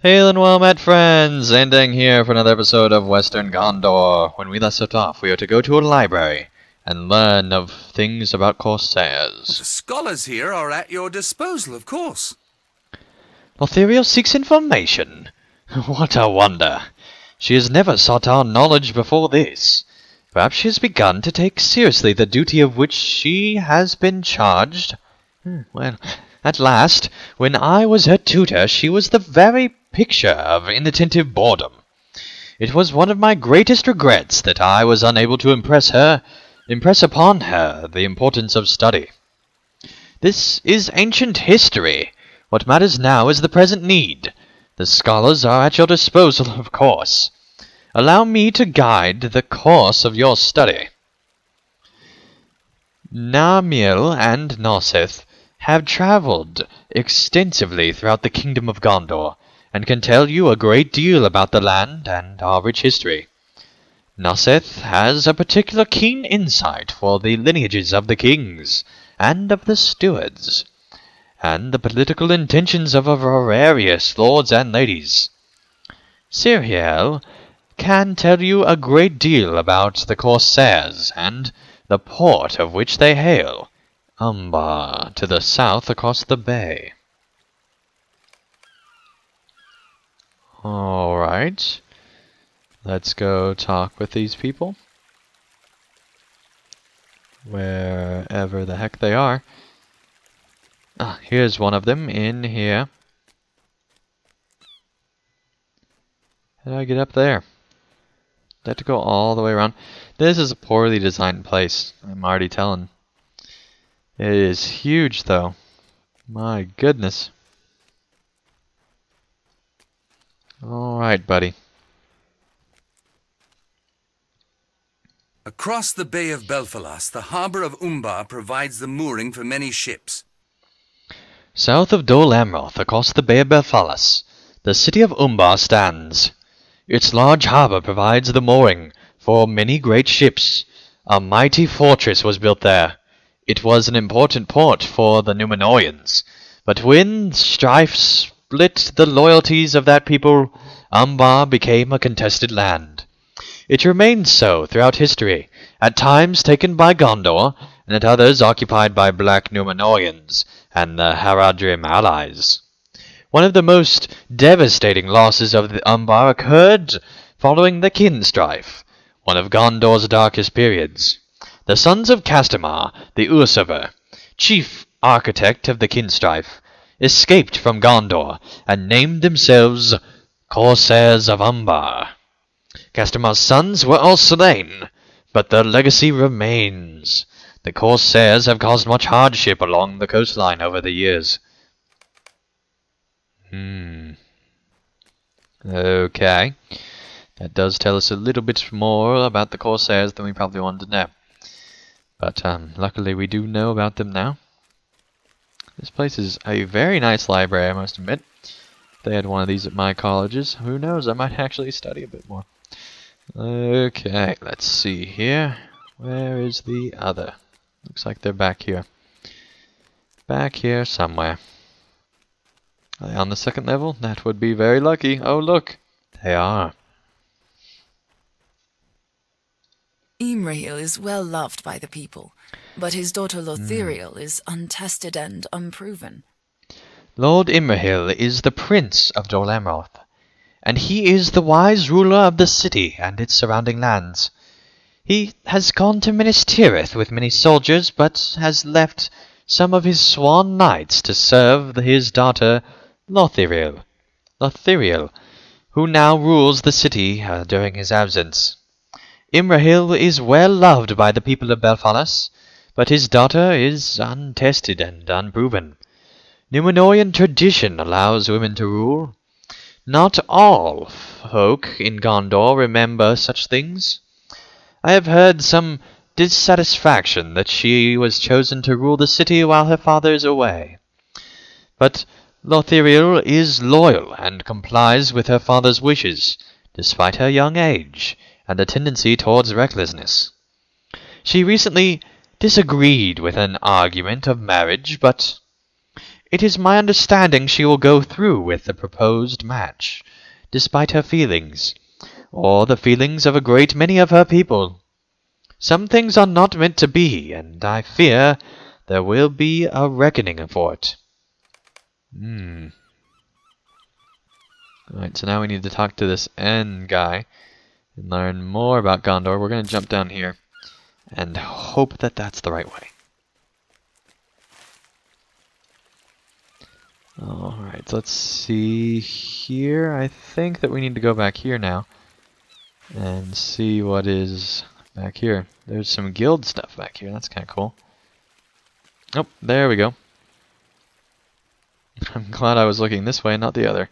Hail and well met, friends! Ending here for another episode of Western Gondor. When we last left off, we are to go to a library and learn of things about corsairs. The scholars here are at your disposal, of course. Lothario seeks information. What a wonder! She has never sought our knowledge before this. Perhaps she has begun to take seriously the duty of which she has been charged. Well, at last, when I was her tutor, she was the very picture of inattentive boredom. It was one of my greatest regrets that I was unable to impress upon her the importance of study. This is ancient history. What matters now is the present need. The scholars are at your disposal, of course. Allow me to guide the course of your study. Narmiel and Noseth have travelled extensively throughout the kingdom of Gondor, and can tell you a great deal about the land and our rich history. Noseth has a particular keen insight for the lineages of the kings and of the stewards, and the political intentions of various lords and ladies. Siriel can tell you a great deal about the corsairs and the port of which they hail, Umbar, to the south across the bay. Alright, let's go talk with these people. Wherever the heck they are. Ah, here's one of them in here. How do I get up there? I have to go all the way around. This is a poorly designed place, I'm already telling. It is huge, though. My goodness. Alright, buddy. Across the Bay of Belfalas, the harbour of Umbar provides the mooring for many ships. South of Dol Amroth, across the Bay of Belfalas, the city of Umbar stands. Its large harbour provides the mooring for many great ships. A mighty fortress was built there. It was an important port for the Númenóreans, but when strife split the loyalties of that people, Umbar became a contested land. It remained so throughout history, at times taken by Gondor, and at others occupied by Black Númenóreans and the Haradrim allies. One of the most devastating losses of the Umbar occurred following the Kin strife, one of Gondor's darkest periods. The sons of Castamar, the Usurper, chief architect of the Kin strife, escaped from Gondor and named themselves Corsairs of Umbar. Castamar's sons were all slain, but their legacy remains. The Corsairs have caused much hardship along the coastline over the years. Okay. That does tell us a little bit more about the Corsairs than we probably wanted to know. But luckily we do know about them now. This place is a very nice library, I must admit. If they had one of these at my colleges, who knows, I might actually study a bit more. Okay, let's see here. Where is the other? Looks like they're back here. Back here somewhere. Are they on the second level? That would be very lucky. Oh, look! They are. Imrahil is well loved by the people, but his daughter Lothiriel is untested and unproven. Lord Imrahil is the prince of Dol Amroth, and he is the wise ruler of the city and its surrounding lands. He has gone to Minas Tirith with many soldiers, but has left some of his sworn knights to serve his daughter Lothiriel, who now rules the city during his absence. Imrahil is well loved by the people of Belfalas, but his daughter is untested and unproven. Númenórean tradition allows women to rule. Not all folk in Gondor remember such things. I have heard some dissatisfaction that she was chosen to rule the city while her father is away. But Lothiriel is loyal and complies with her father's wishes, despite her young age and a tendency towards recklessness. She recently disagreed with an argument of marriage, but It is my understanding she will go through with the proposed match, despite her feelings, or the feelings of a great many of her people. Some things are not meant to be, and I fear there will be a reckoning for it. Alright, so now we need to talk to this N guy and learn more about Gondor. We're going to jump down here and hope that that's the right way. Alright, so let's see here. I think that we need to go back here now and see what is back here. There's some guild stuff back here. That's kind of cool. Oh, there we go. I'm glad I was looking this way, not the other.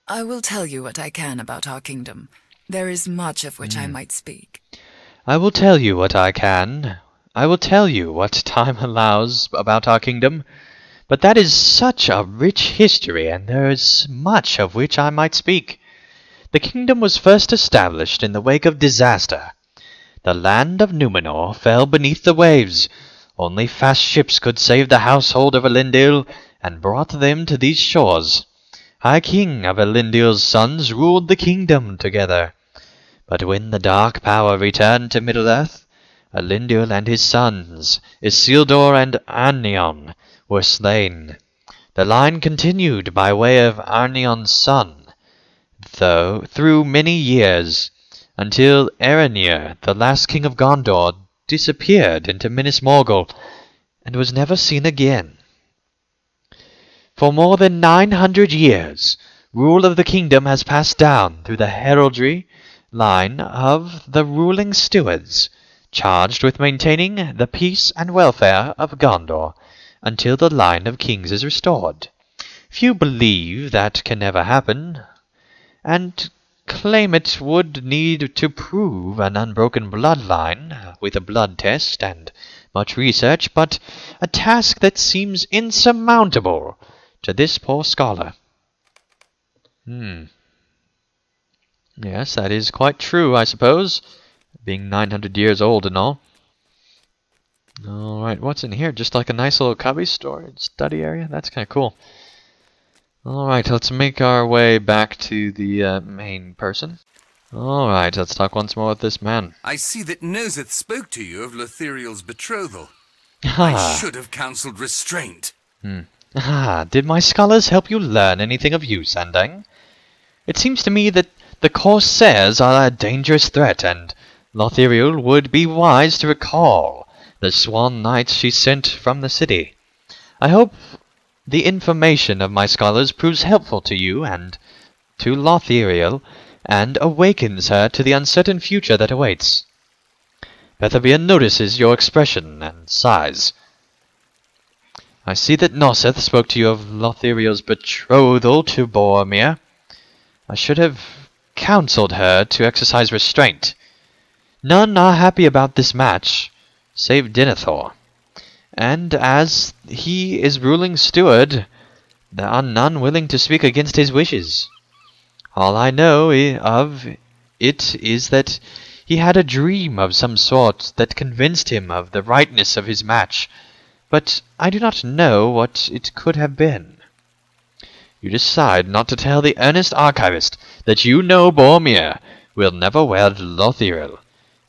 I will tell you what I can about our kingdom. There is much of which I might speak. I will tell you what I can. I will tell you what time allows about our kingdom. But that is such a rich history, and there is much of which I might speak. The kingdom was first established in the wake of disaster. The land of Numenor fell beneath the waves. Only fast ships could save the household of Elendil, and brought them to these shores. High King of Elendil's sons ruled the kingdom together. But when the Dark Power returned to Middle-earth, Elendil and his sons, Isildur and Arnion, were slain. The line continued by way of Arnion's son, though through many years, until Erenir, the last king of Gondor, disappeared into Minas Morgul, and was never seen again. For more than 900 years, rule of the kingdom has passed down through the heraldry line of the ruling stewards, charged with maintaining the peace and welfare of Gondor, until the line of kings is restored. Few believe that can never happen, and claim it would need to prove an unbroken bloodline with a blood test and much research, but a task that seems insurmountable to this poor scholar. Yes, that is quite true, I suppose, being 900 years old and all. Alright, what's in here? Just like a nice little cubby storage study area? That's kind of cool. Alright, let's make our way back to the main person. Alright, let's talk once more with this man. I see that Noseth spoke to you of Lothiriel's betrothal. I should have counselled restraint. Did my scholars help you learn anything of use, Andang? It seems to me that the Corsairs are a dangerous threat, and Lothiriel would be wise to recall the swan knights she sent from the city. I hope the information of my scholars proves helpful to you and to Lothiriel, and awakens her to the uncertain future that awaits. Bethabia notices your expression and sighs. I see that Noseth spoke to you of Lothiriel's betrothal to Boromir. I should have counseled her to exercise restraint. None are happy about this match, save Denethor. And as he is ruling steward, there are none willing to speak against his wishes. All I know of it is that he had a dream of some sort that convinced him of the rightness of his match, but I do not know what it could have been. You decide not to tell the earnest archivist that you know Boromir will never wed Lothiriel,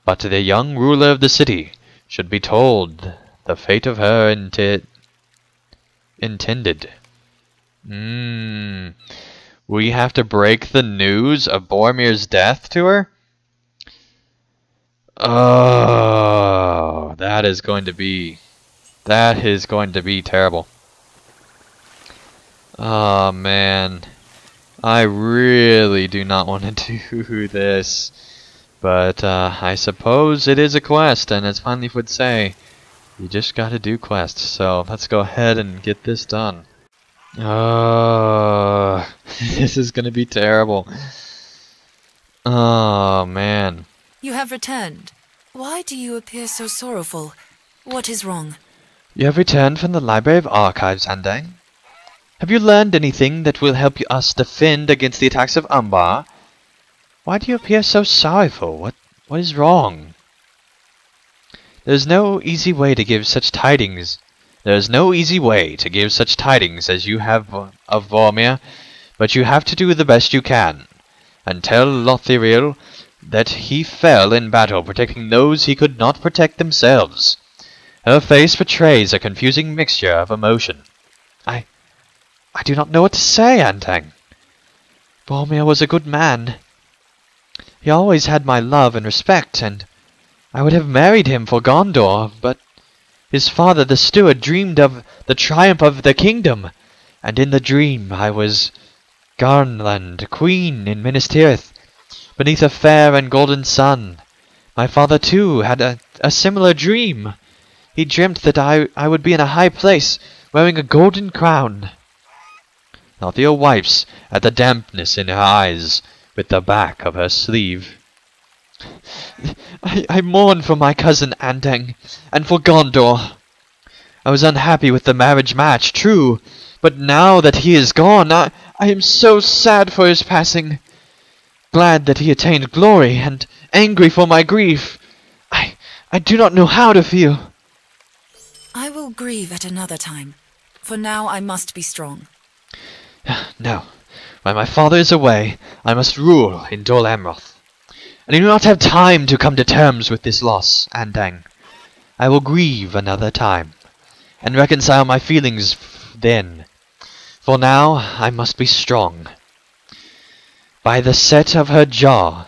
but the young ruler of the city should be told the fate of her intended. We have to break the news of Boromir's death to her? Oh, that is going to be terrible. Oh man, I really do not want to do this, but I suppose it is a quest, and as Finleaf would say, you just gotta do quests. So let's go ahead and get this done. Oh, this is gonna be terrible. Oh man. You have returned. Why do you appear so sorrowful? What is wrong? You have returned from the Library of Archives, Andang. Have you learned anything that will help us defend against the attacks of Umbar? Why do you appear so sorrowful? What is wrong? There's no easy way to give such tidings. There's no easy way to give such tidings as you have of Vormir, but you have to do the best you can, and tell Lothiriel that he fell in battle protecting those he could not protect themselves. Her face betrays a confusing mixture of emotion. I do not know what to say, Antang. Boromir was a good man. He always had my love and respect, and I would have married him for Gondor, but his father, the steward, dreamed of the triumph of the kingdom, and in the dream I was Garnland, queen in Minas Tirith, beneath a fair and golden sun. My father, too, had a similar dream. He dreamt that I would be in a high place, wearing a golden crown. Althea wipes at the dampness in her eyes with the back of her sleeve. I mourn for my cousin Andang, and for Gondor. I was unhappy with the marriage match, true, but now that he is gone, I am so sad for his passing. Glad that he attained glory, and angry for my grief. I do not know how to feel. I will grieve at another time. For now I must be strong. No. While my father is away, I must rule in Dol Amroth. And I do not have time to come to terms with this loss, Andang. I will grieve another time, and reconcile my feelings then. For now, I must be strong. By the set of her jaw,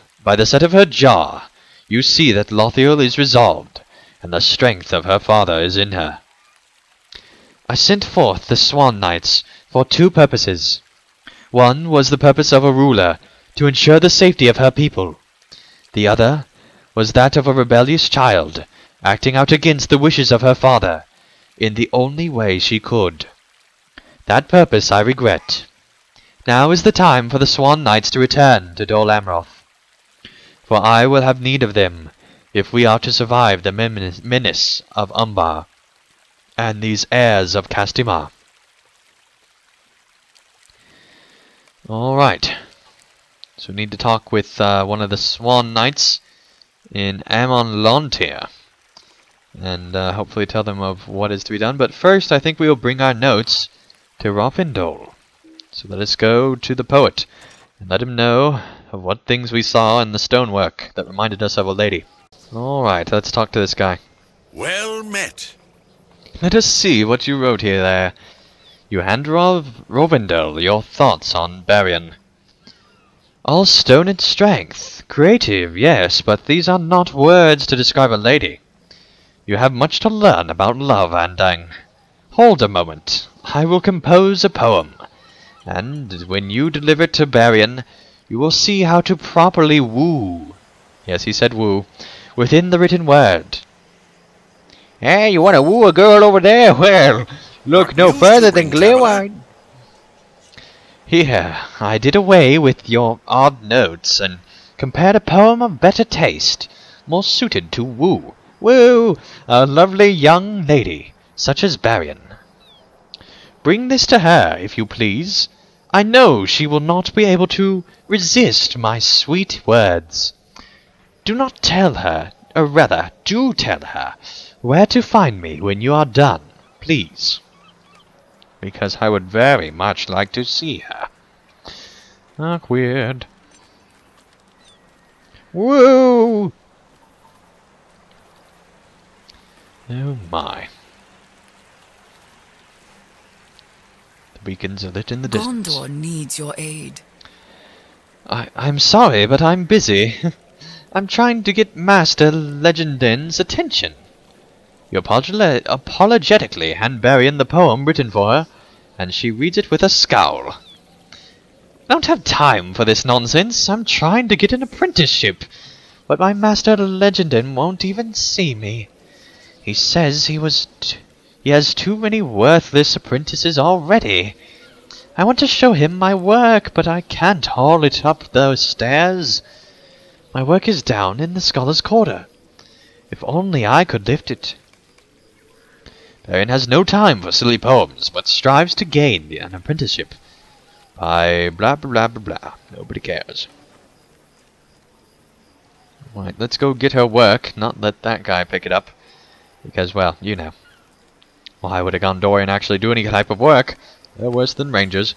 you see that Lothiriel is resolved, and the strength of her father is in her. I sent forth the Swan Knights for two purposes. One was the purpose of a ruler, to ensure the safety of her people. The other was that of a rebellious child, acting out against the wishes of her father, in the only way she could. That purpose I regret. Now is the time for the Swan Knights to return to Dol Amroth, for I will have need of them, if we are to survive the menace of Umbar, and these heirs of Castamar. Alright, so we need to talk with one of the Swan Knights in Amon Lontir, and hopefully tell them of what is to be done. But first, I think we will bring our notes to Rofindol. So let us go to the poet, and let him know of what things we saw in the stonework that reminded us of a lady. Alright, let's talk to this guy. Well met. Let us see what you wrote here there. You hand Rovindel your thoughts on Barian. All stone and strength. Creative, yes, but these are not words to describe a lady. You have much to learn about love, Andang. Hold a moment. I will compose a poem, and when you deliver it to Barian, you will see how to properly woo. Yes, he said woo. Within the written word. Hey, you want to woo a girl over there? Well, look no further than Gleeward. Here, I did away with your odd notes and compared a poem of better taste, more suited to woo. Woo! A lovely young lady, such as Barian. Bring this to her, if you please. I know she will not be able to resist my sweet words. Do not tell her, or rather, do tell her, where to find me when you are done, please. Because I would very much like to see her. Awkward. Woo! Oh my. The beacons are lit in the distance. Gondor needs your aid. I'm sorry, but I'm busy. I'm trying to get Master Legendin's attention. You apologetically hand Barian the poem written for her, and she reads it with a scowl. I don't have time for this nonsense. I'm trying to get an apprenticeship, but my Master Legendin won't even see me. He says he has too many worthless apprentices already. I want to show him my work, but I can't haul it up those stairs. My work is down in the Scholar's Quarter. If only I could lift it. Barian has no time for silly poems, but strives to gain an apprenticeship. By blah blah blah blah blah. Nobody cares. Right, let's go get her work, not let that guy pick it up. Because, well, you know. Why would a Gondorian actually do any type of work? They're worse than rangers.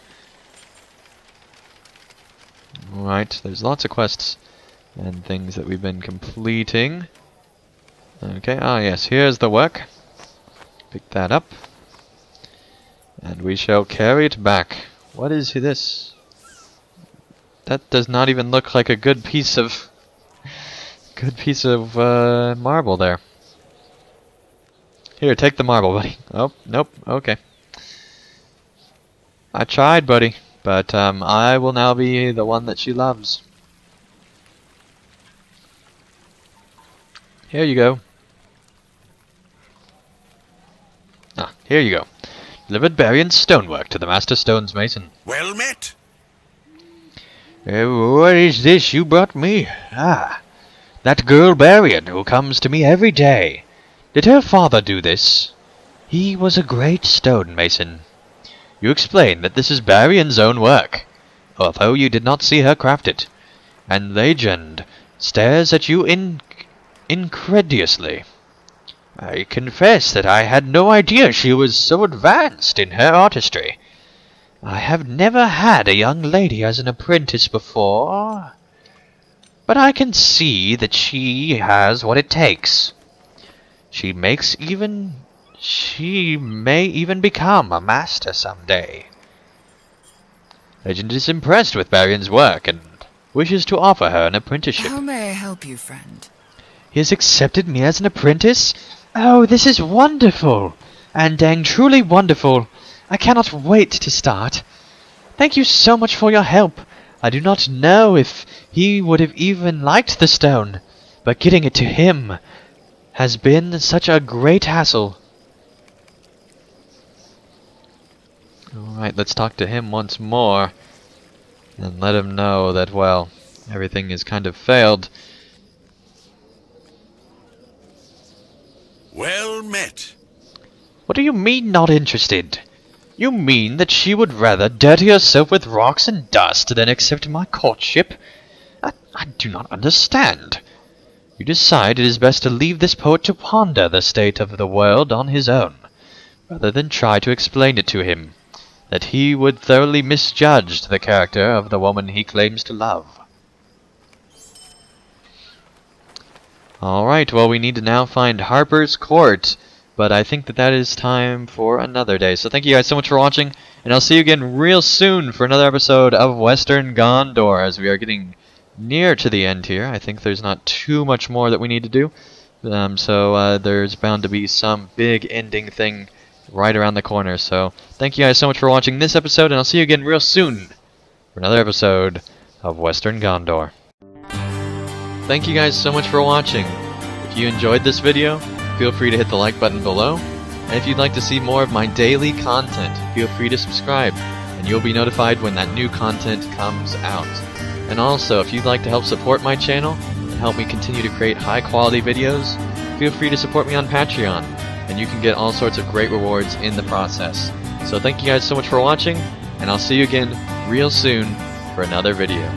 Right, there's lots of quests and things that we've been completing. Okay, ah yes, here's the work. Pick that up. And we shall carry it back. What is this? That does not even look like a good piece of marble there. Here, take the marble, buddy. Oh, nope, okay. I tried, buddy, but I will now be the one that she loves. Here you go. Ah, here you go. Delivered Barian's stonework to the Master Stones Mason. Well met. What is this you brought me? Ah, that girl Barian who comes to me every day. Did her father do this? He was a great stonemason. You explain that this is Barian's own work, although you did not see her craft it. And legend stares at you incredulously. I confess that I had no idea she was so advanced in her artistry. I have never had a young lady as an apprentice before, but I can see that she has what it takes. She may even become a master someday. Legend is impressed with Barian's work and wishes to offer her an apprenticeship. How may I help you, friend? He has accepted me as an apprentice? Oh, this is wonderful! And dang truly wonderful! I cannot wait to start. Thank you so much for your help. I do not know if he would have even liked the stone, but getting it to him has been such a great hassle. Alright, let's talk to him once more and let him know that, well, everything has kind of failed. Well met. What do you mean, not interested? You mean that she would rather dirty herself with rocks and dust than accept my courtship? I do not understand. You decide it is best to leave this poet to ponder the state of the world on his own, rather than try to explain it to him, that he would thoroughly misjudge the character of the woman he claims to love. Alright, well, we need to now find Harper's Court, but I think that is time for another day. So thank you guys so much for watching, and I'll see you again real soon for another episode of Western Gondor, as we are getting near to the end here. I think there's not too much more that we need to do, so there's bound to be some big ending thing right around the corner. So thank you guys so much for watching this episode, and I'll see you again real soon for another episode of Western Gondor. Thank you guys so much for watching. If you enjoyed this video, feel free to hit the like button below, and if you'd like to see more of my daily content, feel free to subscribe, and you'll be notified when that new content comes out. And also, if you'd like to help support my channel and help me continue to create high quality videos, feel free to support me on Patreon, and you can get all sorts of great rewards in the process. So thank you guys so much for watching, and I'll see you again real soon for another video.